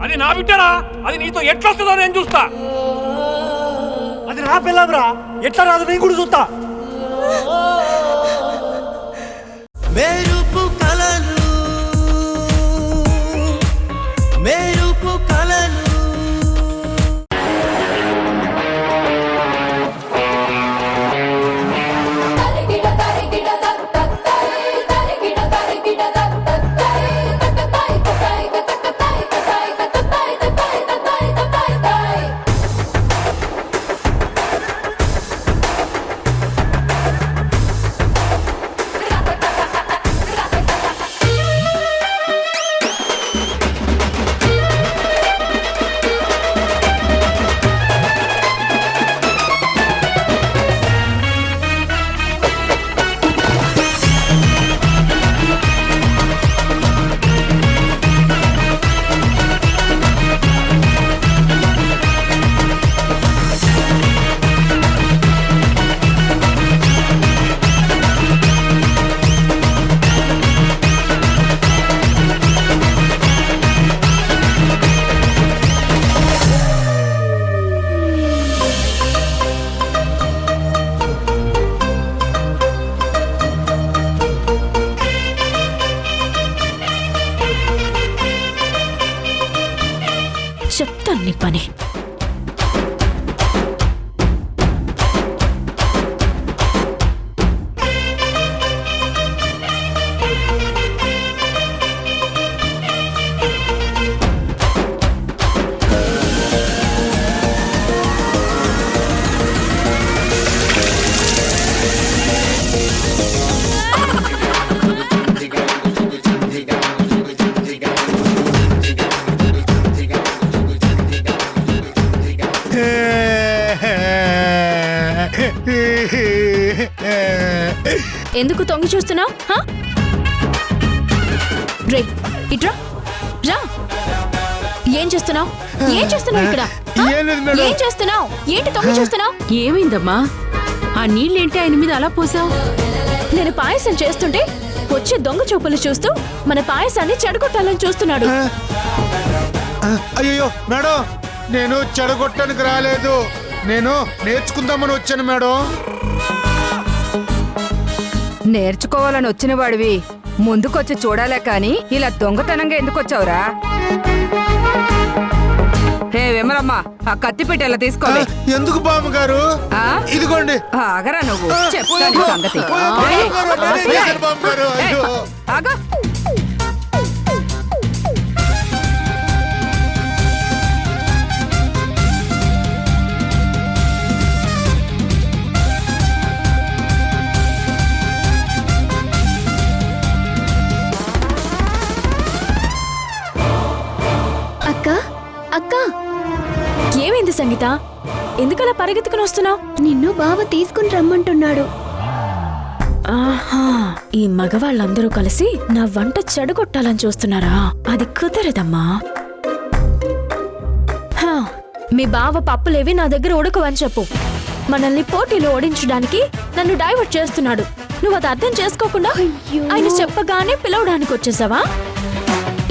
అది నా బిడ్డరా, అది నీతో ఎట్లొస్తుందో నేను చూస్తా. అది నా పిల్లరా, ఎట్లా రాదు నేను కూడా చూస్తా. మెరుపు కలలు మెరుపు కలలు చెప్తాను నీ పని. ఎందుకు తొంగి చూస్తున్నావు? రే ఇట్రా రా. ఏం చేస్తున్నావు? ఏం చేస్తున్నావు ఇక్కడ? ఏం చేస్తున్నావు? ఏంటి తొంగి చూస్తున్నావు? ఏమైందమ్మా? ఆ నీళ్ళేంటి ఆయన మీద అలా పోసావు? నేను పాయసం చేస్తుంటే వచ్చే దొంగ చూపులు చూస్తూ మన పాయసాన్ని చెడగొట్టాలని చూస్తున్నాడు. అయ్యో మేడం, నేను చెడగొట్టడానికి రాలేదు, నేను నేర్చుకుందామని వచ్చాను మేడం. నేర్చుకోవాలని వచ్చిన వాడివి ముందుకొచ్చి చూడాలే కాని ఇలా దొంగతనంగా ఎందుకు వచ్చావురా? హే విమలమ్మ, ఆ కత్తిపీట ఇలా తీసుకోండి. ఎందుకు బామ్మగారు? ఇదిగోండి. ఆగరా నువ్వు, చెప్తాను సంగతి. బామ్మగారు ఆగా. అక్క, ఏమైంది సంగీత? ఎందుకలా పరిగెత్తుకుని వస్తున్నావు? నిన్ను బావ తీసుకుని రమ్మంటున్నాడు. ఆహా, ఈ మగవాళ్ళందరూ కలిసి నా వంట చెడగొట్టాలని చూస్తున్నారా? అది కుదరదమ్మా. మీ బావ పప్పులేవి నా దగ్గర ఉడకవని చెప్పు. మనల్ని పోటీలో ఓడించడానికి నన్ను డైవర్ట్ చేస్తున్నాడు. నువ్వు అది అర్థం చేసుకోకుండా ఆయన చెప్పగానే పిలవడానికి వచ్చేసావా?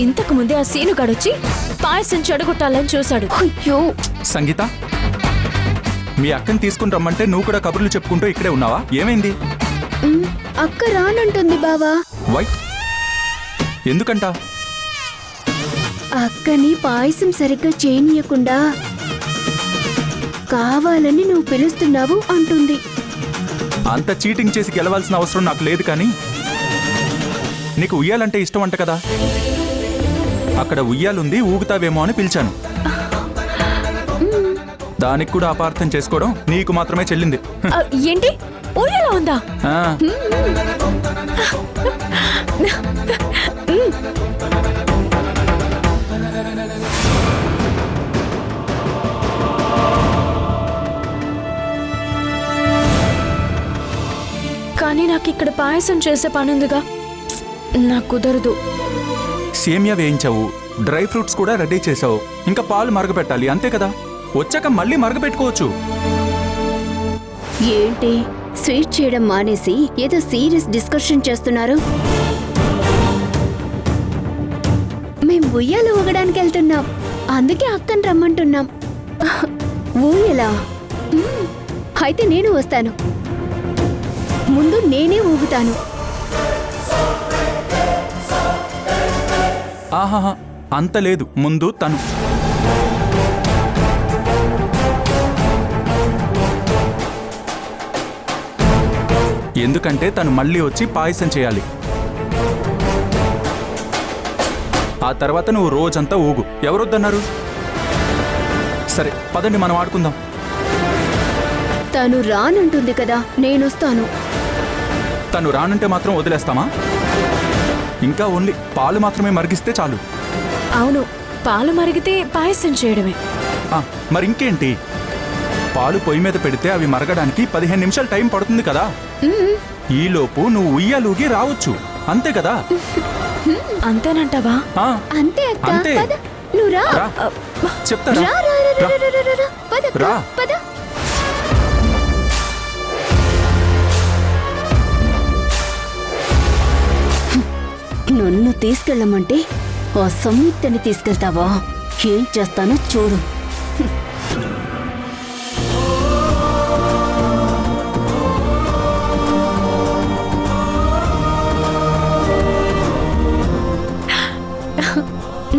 ఇంతకు ముందే ఆ సీనుగాడొచ్చి పాయసం చెడగొట్టాలని చూశాడు. అయ్యో సంగీత, మీ అక్కని తీసుకుని రమ్మంటే నువ్వు కూడా కబుర్లు చెప్పుకుంటూ ఇక్కడే ఉన్నావా? ఏమైంది? అక్క రానంటుంది బావా. వై? ఎందుకంట? అక్కని పాయసం సరిగ్గా చేయనీయకుండా కావాలని నువ్వు పిలుస్తున్నావు అంటుంది. అంత చీటింగ్ చేసి గెలవాల్సిన అవసరం నాకు లేదు, కానీ నీకు ఉయ్యాలంటే ఇష్టం అంట కదా. అక్కడ ఉయ్యాలుంది, ఊగుతావేమో అని పిలిచాను. దానికి కూడా అపార్థం చేసుకోవడం నీకు మాత్రమే చెల్లింది. ఏంటి? ఊయలా ఉందా? కానీ నాకు ఇక్కడ పాయసం చేసే పనుందిగా, నాకు కుదరదు. సేమియా వేయించావు, డ్రై ఫ్రూట్స్ కూడా రెడీ చేసావు, ఇంకా పాలు మరగపెట్టాలి, అంతే కదా. వచ్చాక మళ్ళీ మరగపెట్టుకోవచ్చు. ఏంటి స్వీట్ చేయడం మానేసి ఏదో సీరియస్ డిస్కషన్ చేస్తున్నారు? మేం ఉయ్యాలు ఊగడానికి వెళ్తున్నాం. అందుకే అక్కని రమ్మంటున్నాం. ఊయలా? అయితే నేను వస్తాను. ముందు నేనే ఊగుతాను. ఆహాహా అంత లేదు, ముందు తను. ఎందుకంటే తను మళ్ళీ వచ్చి పాయసం చేయాలి. ఆ తర్వాత నువ్వు రోజంతా ఊగు. ఎవరొద్దన్నారు? సరే పదండి, మనం ఆడుకుందాం. తను రానంటుంది కదా, నేనొస్తాను. తను రానంటే మాత్రం వదిలేస్తామా? ఇంకా ఓన్లీ పాలు మాత్రమే మరిగిస్తే చాలు. అవును, పాలు మరిగితే పాయసం చేయడమే. మరి ఇంకేంటి? పాలు పొయ్యి మీద పెడితే అవి మరగడానికి 15 నిమిషాలు టైం పడుతుంది కదా. ఈలోపు నువ్వు ఉయ్యాలూగి రావచ్చు, అంతే కదా? అంతేనంటావా? అంతే అక్క. అంతే. పద, నువ్వు రా. చెప్తారా? రా, రా, రా, రా, రా, రా, రా. పద అక్క, రా. పద. నన్ను తీసుకెళ్ళమంటే ఆ సంయుక్తని తీసుకెళ్తావా? ఏం చేస్తానో చూడు.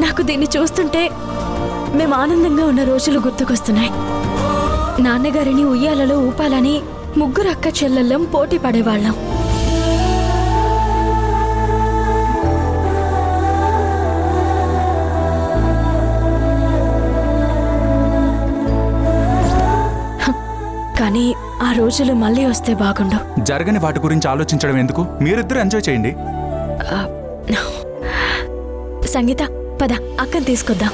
నాకు దీన్ని చూస్తుంటే మేము ఆనందంగా ఉన్న రోజులు గుర్తుకొస్తున్నాయి. నాన్నగారిని ఉయ్యాలలో ఊపాలని ముగ్గురు అక్క చెల్లెళ్ళం పోటీ పడేవాళ్ళం. కానీ ఆ రోజులు మళ్ళీ వస్తే బాగుండు. జరగని వాటి గురించి ఆలోచించడం ఎందుకు? మీరిద్దరు ఎంజాయ్ చేయండి. సంగీత, పద అక్కని తీసుకొద్దాం.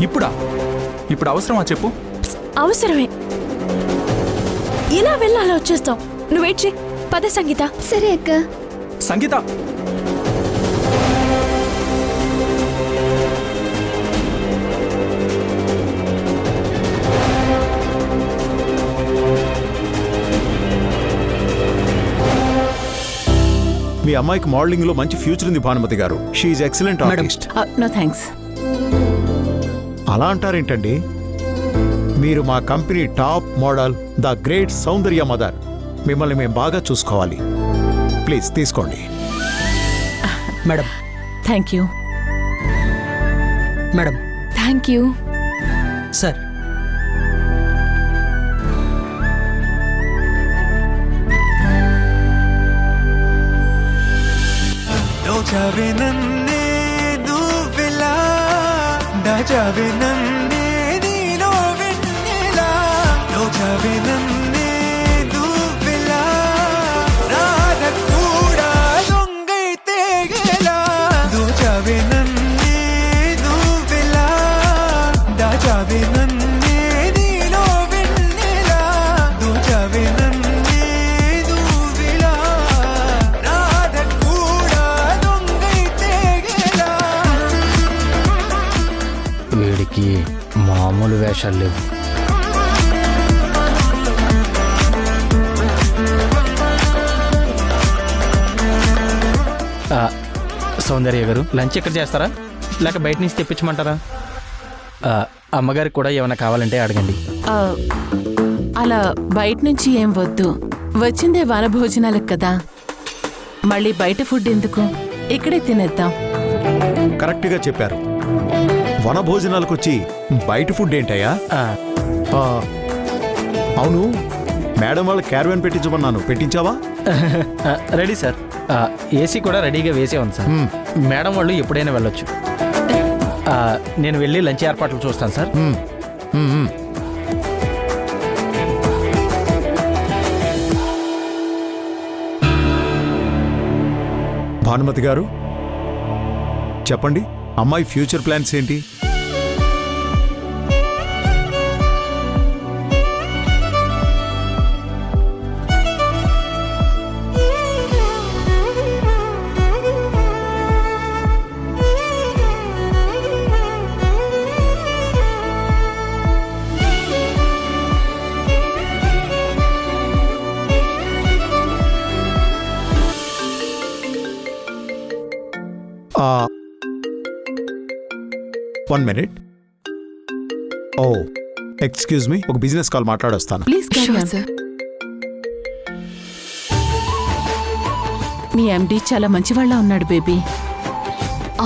ఇప్పుడా? ఇప్పుడు అవసరమా చెప్పు? అవసరమే. ఇలా వెళ్ళి అలా వచ్చేస్తాం. నువ్వు వెయిట్ చేయి. పద సంగీత. సరే అక్క. సంగీత, మీ అమ్మాయికి మోడలింగ్ లో మంచి ఫ్యూచర్ ఉంది Bhanumathi garu. She's excellent artist. No thanks. అలా అంటారేంటండి? మీరు మా company top model, the great Soundarya mother. మిమ్మల్ని మేము బాగా చూసుకోవాలి. ప్లీజ్ తీసుకోండి. Madam thank you. Madam thank you. Sir. దోచావే నన్నే నువ్వెలా, దాచావే నన్నే నీలో వెన్నెలా. దోచావే నన్నే నువ్వెలా, రాధ కూడా దొంగైతే ఎలా. దోచావే నన్నే నువ్వెలా, దాచావే నన్నే నీలో వెన్నెలా. దోచావే నన్నే నువ్వెలా, రాధ కూడా దొంగైతే ఎలా. వీడికి మామూలు వేషాలు లేవు. సౌందర్య గారు, లంచ్ ఎక్కడ చేస్తారా లేక బయట నుంచి తెప్పించమంటారా? అమ్మగారికి కూడా ఏమైనా కావాలంటే అడగండి. అలా బయట నుంచి ఏం వద్దు. వచ్చిందే వనభోజనాలకు కదా, మళ్ళీ బయట ఫుడ్ ఎందుకు, ఇక్కడే తినేద్దాం. కరెక్ట్గా చెప్పారు. వన భోజనాలకు వచ్చి బయట ఫుడ్ ఏంటయ్యా? అవును, మేడం వాళ్ళ క్యారవాన్ పెట్టించమన్నాను, పెట్టించావా? Ready sir. ఏసీ కూడా రెడీగా వేసే ఉంది సార్. మేడం వాళ్ళు ఎప్పుడైనా వెళ్ళొచ్చు. నేను వెళ్ళి లంచ్ ఏర్పాట్లు చూస్తాను సార్. భానుమతి గారు చెప్పండి, అమ్మాయి ఫ్యూచర్ ప్లాన్స్ ఏంటి? 1 minute. ఓ ఎక్స్క్యూజ్ మీ, ఒక బిజినెస్ కాల్ మాట్లాడొస్తాను. Please sir. మీ ఎండి చాలా మంచివాళ్ళ ఉన్నాడు బేబీ.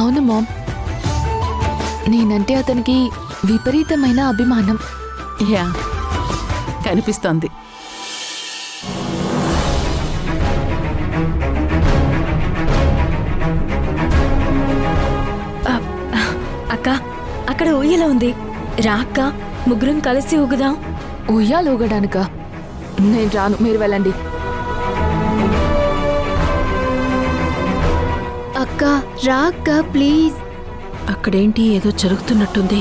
అవును మామ్, నేనంటే అతనికి విపరీతమైన అభిమానం. యా, కనిపిస్తోంది. అక్క, అక్కడ ఊయల ఉంది, రా అక్క, ముగ్గురం కలిసి ఊగుదాం. ఉయ్యాలు ఊగడానిక? నేను రాను, మీరు వెళ్ళండి. అక్క రా అక్క ప్లీజ్. అక్కడేంటి ఏదో జరుగుతున్నట్టుంది.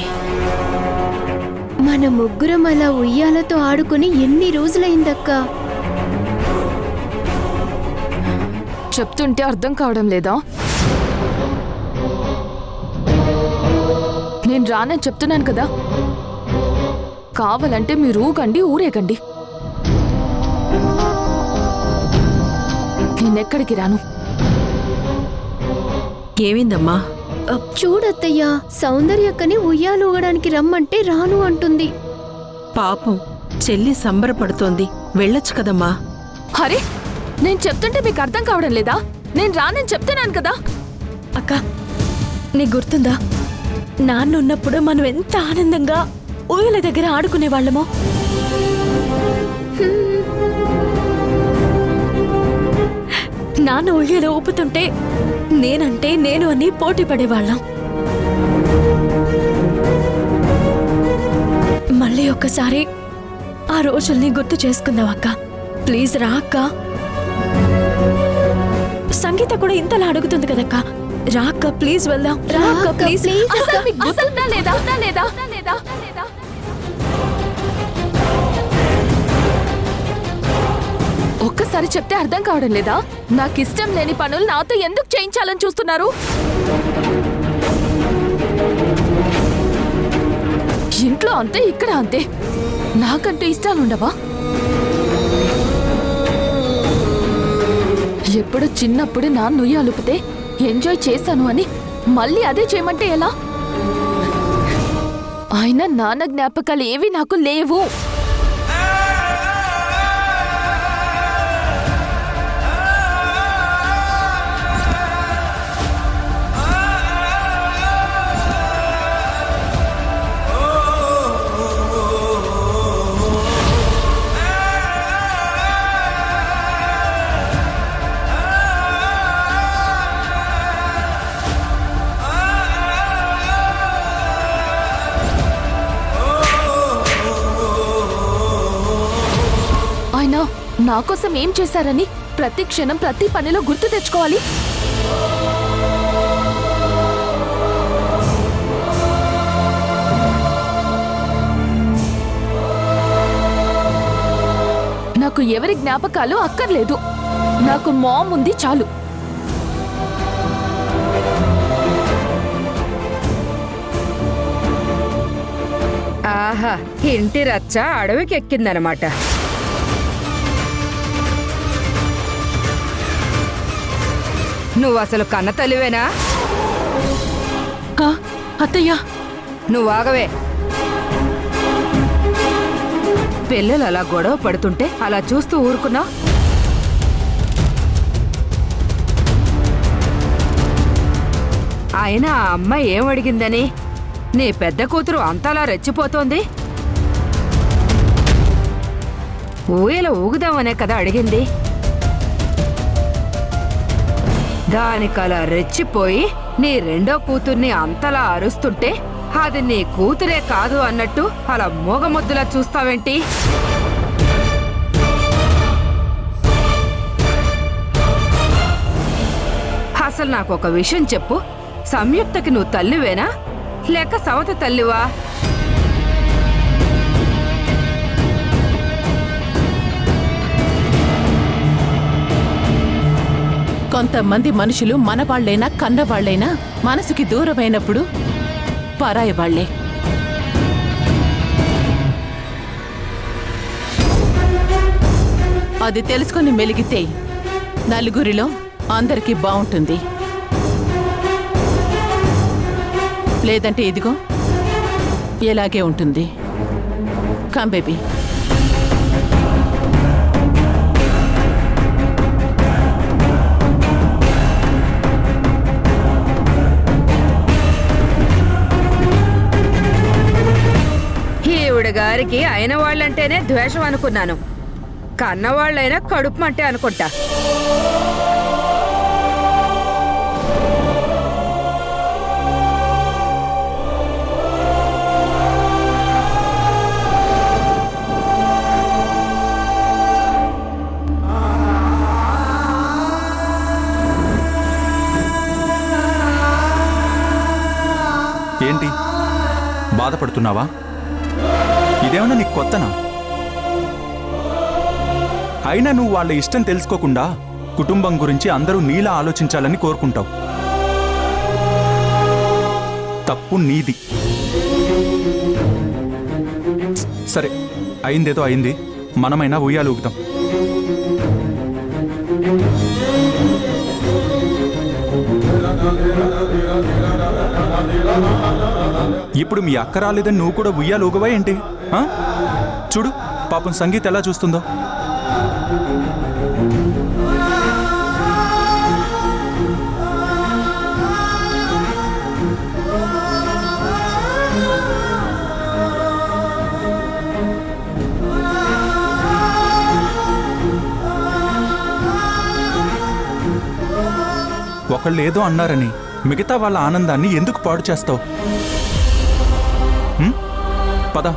మన ముగ్గురం అలా ఉయ్యాలతో ఆడుకుని ఎన్ని రోజులైందక్క. చెప్తుంటే అర్థం కావడం లేదా? నేను రానని చెప్తున్నాను కదా. కావాలంటే మీరు ఊగండి, ఊరేగండి, నేనెక్కడికి రాను. ఏమైందమ్మా? చూడత్తయ్యా, సౌందర్యక్కని ఉయ్యాలు ఊగడానికి రమ్మంటే రాను అంటుంది. పాపం, చెల్లి సంబరపడుతోంది, వెళ్ళొచ్చు కదమ్మా. అరే, నేను చెప్తుంటే మీకు అర్థం కావడం లేదా? నేను రానని చెప్తున్నాను కదా. అక్క, నీకు గుర్తుందా, నాన్న ఉన్నప్పుడు మనం ఎంత ఆనందంగా ఊయల దగ్గర ఆడుకునే వాళ్ళమో. నాన్న ఊయల ఊపుతుంటే నేనంటే నేను అని పోటీ పడేవాళ్ళం. మళ్ళీ ఒక్కసారి ఆ రోజుల్ని గుర్తు చేసుకుందాం అక్క. ప్లీజ్ రా అక్క. సంగీత కూడా ఇంతలా అడుగుతుంది కదక్క. రా అక్క, ప్లీజ్ వెళ్దాం. రా అక్క, ప్లీజ్. ఒక్కసారి చెప్తే అర్థం కావడం లేదా? నాకిష్టం లేని పనులు నాతో ఎందుకు చేయించాలని చూస్తున్నారు? ఇంట్లో అంతే, ఇక్కడ అంతే. నాకంటూ ఇష్టాలుండవా? ఎప్పుడు చిన్నప్పుడు నా నుయ్యి అలుపుతే ఎంజాయ్ చేశాను అని మళ్ళీ అదే చేయమంటే ఎలా? ఆయన నాన్న జ్ఞాపకాలు ఏవి నాకు లేవు. నా కోసం ఏం చేశారని ప్రతి క్షణం ప్రతి పనిలో గుర్తు తెచ్చుకోవాలి. నాకు ఎవరి జ్ఞాపకాలు అక్కర్లేదు. నాకు మామ్ ఉంది చాలు. ఆహా, ఇంటి రచ్చ అడవికెక్కిందనమాట. నువ్వు అసలు కన్న తల్లివేనా? అత్తయ్యా, నువ్వాగవే. పిల్లలు అలా గొడవ పడుతుంటే అలా చూస్తూ ఊరుకున్నా? అయినా ఆ అమ్మాయి ఏం అడిగిందని నీ పెద్ద కూతురు అంతలా రెచ్చిపోతోంది? ఊయల ఊగుదామనే కదా అడిగింది. దానికలా రెచ్చిపోయి నీ రెండో కూతుర్ని అంతలా అరుస్తుంటే అది నీ కూతురే కాదు అన్నట్టు అలా మోగముద్దులా చూస్తావేంటి? అసలు నాకు ఒక విషయం చెప్పు, సంయుక్తకి నువ్వు తల్లివేనా లేక సవత తల్లివా? కొంతమంది మనుషులు మనవాళ్లైనా కన్నవాళ్లైనా మనసుకి దూరమైనప్పుడు పరాయి వాళ్లే. అది తెలుసుకుని మెలిగితే నలుగురిలో అందరికీ బాగుంటుంది. లేదంటే ఇదిగో ఎలాగే ఉంటుంది. Come baby. ఈవిడ గారికి అయిన వాళ్ళంటేనే ద్వేషం అనుకున్నాను. కన్నవాళ్ళైనా కడుపు మంటే అనుకుంటా. ఏంటి బాధపడుతున్నావా? ఇదేమన్నా నీకు కొత్తనా? అయినా నువ్వు వాళ్ళ ఇష్టం తెలుసుకోకుండా కుటుంబం గురించి అందరూ నీలా ఆలోచించాలని కోరుకుంటావు. తప్పు నీది. సరే, అయిందేదో అయింది. మనమైనా ఉయ్యాలు ఊగుతాం. ఇప్పుడు మీ అక్క రాలేదని నువ్వు కూడా ఉయ్యాలు ఊగవా ఏంటి? చూడు పాపం సంగీత ఎలా చూస్తుందో. ఒకళ్ళు ఏదో అన్నారని మిగతా వాళ్ళ ఆనందాన్ని ఎందుకు పాడు చేస్తావు? పద.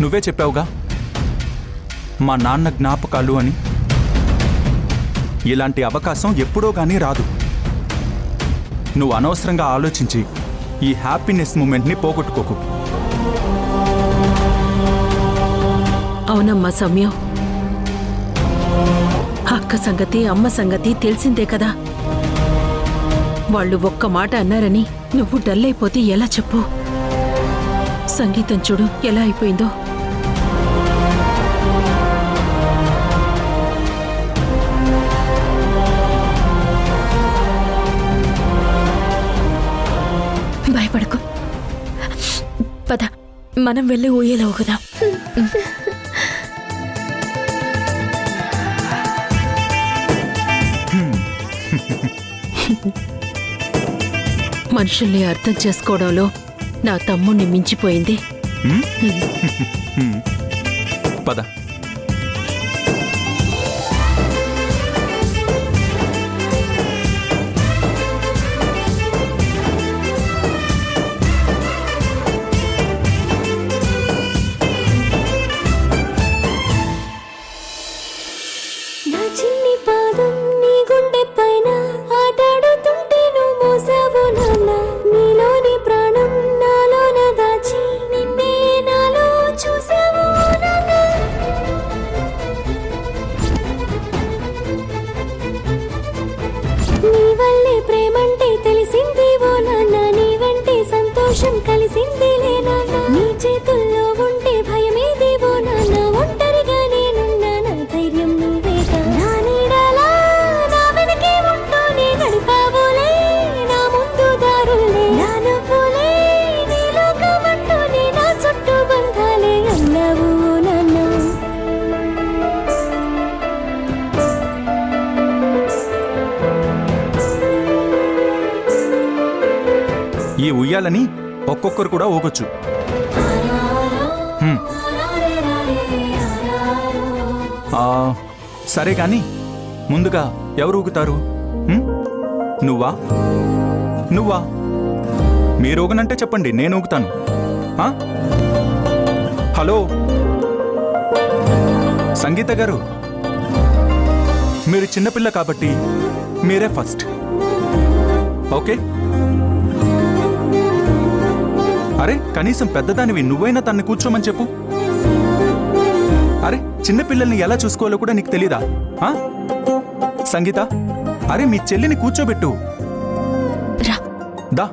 నువ్వే చెప్పావుగా మా నాన్న జ్ఞాపకాలు అని. ఇలాంటి అవకాశం ఎప్పుడో గానీ రాదు. నువ్వు అనవసరంగా ఆలోచించి ఈ హ్యాపీనెస్ మూమెంట్ని పోగొట్టుకోకు. అవునమ్మా సౌమ్యం, అక్క సంగతి అమ్మ సంగతి తెలిసిందే కదా. వాళ్ళు ఒక్క మాట అన్నారని నువ్వు డల్ అయిపోతే ఎలా చెప్పు? సంగీతం చూడు ఎలా అయిపోయిందో. భయపడకు, పద మనం వెళ్ళి ఊయేలా ఊగుదాం. మనుషుల్ని అర్థం చేసుకోవడంలో నా తమ్ముణ్ణి మించిపోయింది. పద. ఈ ఉయ్యాలని ఒక్కొక్కరు కూడా ఊగొచ్చు. సరే కానీ ముందుగా ఎవరు ఊగుతారు? నువ్వా? నువ్వా? మీరు ఊగనంటే చెప్పండి, నేను ఊగుతాను. హలో సంగీత గారు, మీరు చిన్నపిల్ల కాబట్టి మీరే ఫస్ట్. ఓకే? అరే కనీసం పెద్దదానివి నువ్వైనా తన్ని కూర్చోమని చెప్పు. అరే చిన్నపిల్లల్ని ఎలా చూసుకోవాలో కూడా నీకు తెలీదా? సంగీత, అరే మీ చెల్లిని కూర్చోబెట్టు. దా.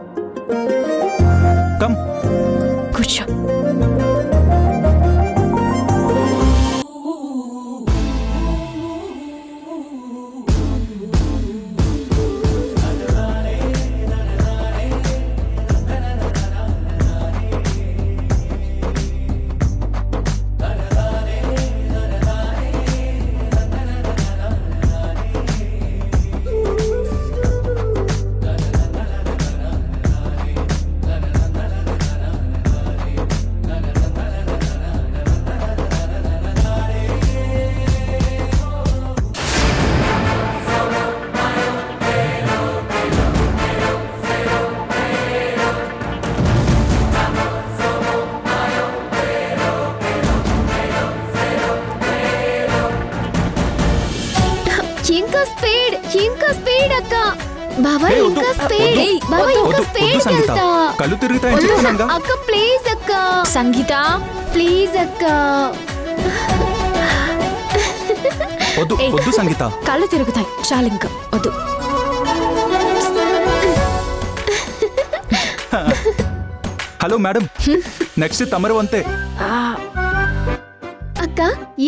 కూర్చో. ఇంకా స్పీడ్ అక్క. బావా ఏయ్, వద్దు, ఇంకా స్పీడ్. వద్దు, బావా ఇంకా వద్దు, స్పీడ్ వద్దు సంగీత. వెళ్తా. కళ్ళు తిరుగుతాయని చెప్తున్నానుగా. అక్క ప్లీజ్ అక్క. సంగీత, ప్లీజ్ అక్క. వద్దు ఏయ్. వద్దు సంగీత. కళ్ళు తిరుగుతాయి, చాలు ఇంకా వద్దు. హలో మేడం, నెక్స్ట్ తమరు వంతే. అక్క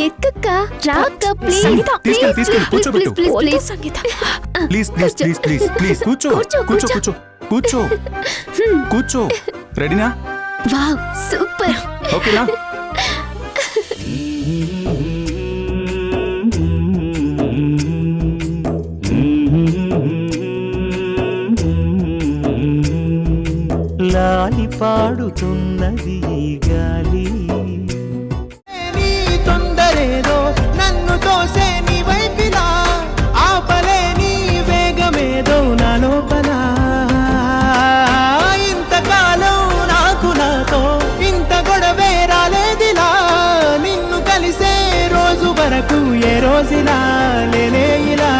ఎక్కక్క. రా అక్క ప్లీజ్. సంగీత, తీసుకెళ్ళి, తీసుకెళ్ళి, ప్లీజ్ కూర్చోబెట్టు. ప్లీజ్ వద్దు please. Sangeetha. Please please please please please కూర్చో కూర్చో, కూర్చో కూర్చో. కూర్చో కూర్చో కూర్చో. రెడీనా? Wow super. ఓకేనా? లాలి పాడుతున్నది ఈ గాలి. నీ తొందరేదో నన్ను తోసే నీ వైపిలా, ఆపలే నీ వేగమేదో నా లోపల. ఇంతకాలం నాకు నాతో ఇంత గొడవే రాలేదిలా, నిన్ను కలిసే రోజు వరకు ఏ రోజులా లేనే ఇలా.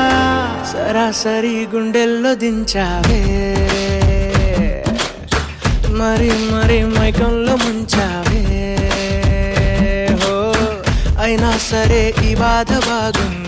సరాసరి గుండెల్లో దించావే, మరి మరి మైకంలో ముంచావే. హో అయినా సరే ఈ బాధ బాగుంది.